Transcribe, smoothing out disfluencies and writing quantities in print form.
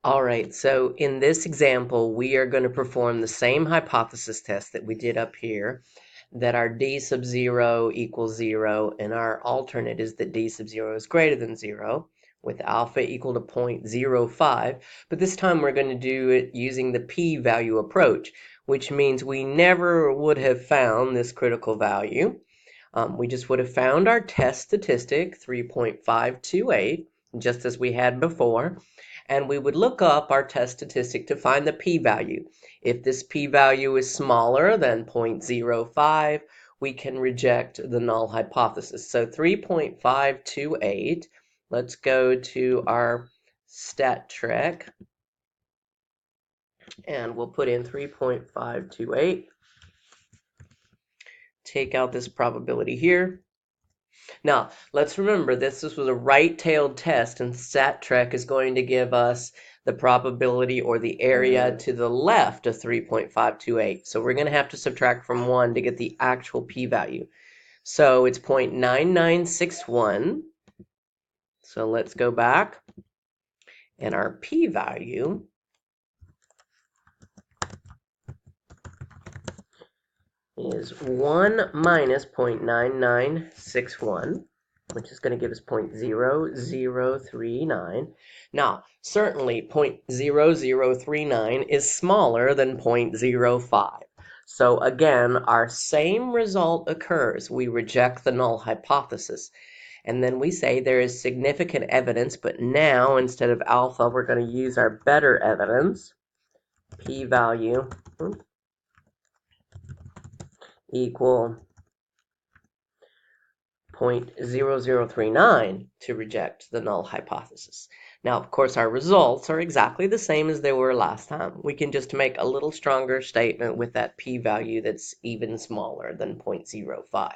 All right, so in this example, we are going to perform the same hypothesis test that we did up here, that our d sub 0 equals 0, and our alternate is that d sub 0 is greater than 0, with alpha equal to 0.05. But this time we're going to do it using the p-value approach, which means we never would have found this critical value. We just would have found our test statistic, 3.528, just as we had before, and we would look up our test statistic to find the p-value. If this p-value is smaller than 0.05, we can reject the null hypothesis. So 3.528, let's go to our stat trick, and we'll put in 3.528. Take out this probability here. Now, let's remember this was a right-tailed test, and StatTrek is going to give us the probability or the area to the left of 3.528. So we're going to have to subtract from 1 to get the actual p-value. So it's 0.9961. So let's go back, and our p-value is 1 minus 0.9961, which is going to give us 0.0039. Now, certainly 0.0039 is smaller than 0.05. So again, our same result occurs. We reject the null hypothesis. And then we say there is significant evidence, but now instead of alpha, we're going to use our better evidence, p-value equal 0.0039 to reject the null hypothesis. Now, of course, our results are exactly the same as they were last time. We can just make a little stronger statement with that p-value that's even smaller than 0.05.